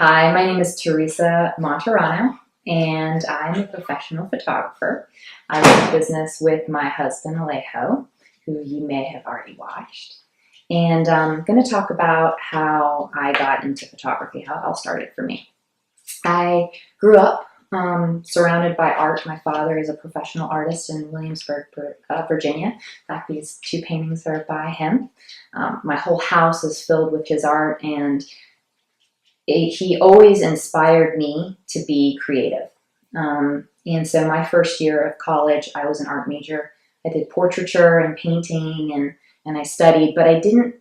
Hi, my name is Theresa Monturano, and I'm a professional photographer. I run a business with my husband, Alejo, who you may have already watched. And I'm going to talk about how I got into photography, how it all started for me. I grew up surrounded by art. My father is a professional artist in Williamsburg, Virginia. In fact, these two paintings are by him. My whole house is filled with his art, and he always inspired me to be creative. And so my first year of college, I was an art major. I did portraiture and painting, and I studied, but I didn't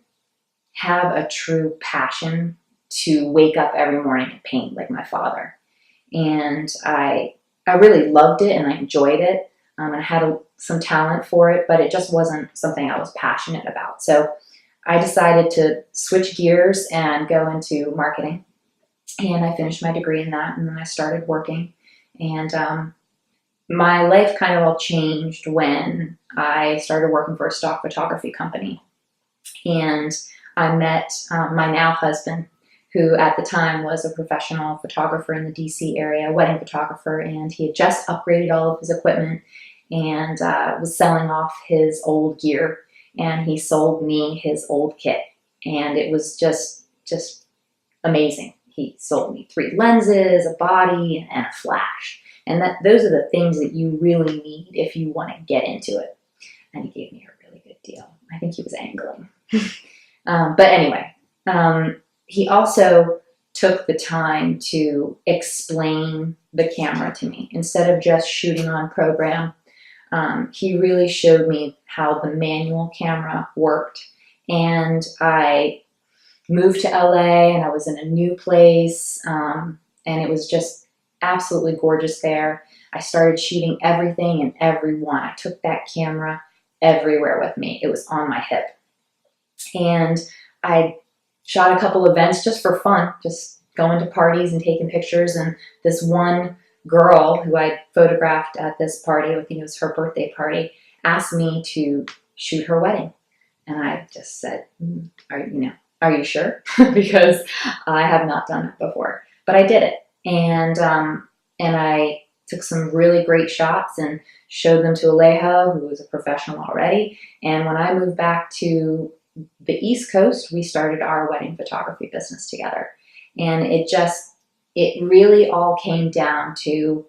have a true passion to wake up every morning and paint like my father. And I really loved it and I enjoyed it. And I had some talent for it, but it just wasn't something I was passionate about. So I decided to switch gears and go into marketing. And I finished my degree in that, and then I started working. And my life kind of all changed when I started working for a stock photography company. And I met my now husband, who at the time was a professional photographer in the DC area, wedding photographer, and he had just upgraded all of his equipment and was selling off his old gear. And he sold me his old kit, and it was just amazing. He sold me 3 lenses, a body, and a flash. And those are the things that you really need if you want to get into it. And he gave me a really good deal. I think he was angling. But anyway, he also took the time to explain the camera to me. Instead of just shooting on program, he really showed me how the manual camera worked. And I moved to LA, and I was in a new place, and it was just absolutely gorgeous there. I started shooting everything and everyone. I took that camera everywhere with me. It was on my hip. And I shot a couple events just for fun, just going to parties and taking pictures. And this one girl who I photographed at this party, I think it was her birthday party, asked me to shoot her wedding. And I just said, are you sure? Because I have not done it before, but I did it. And I took some really great shots and showed them to Alejo, who was a professional already. And when I moved back to the East Coast, we started our wedding photography business together. And it really all came down to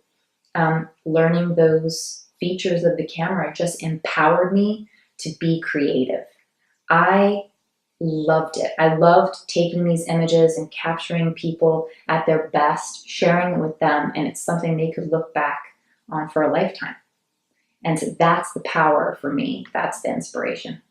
learning those features of the camera. It just empowered me to be creative. I loved it. I loved taking these images and capturing people at their best, sharing it with them, and it's something they could look back on for a lifetime. And so that's the power for me. That's the inspiration.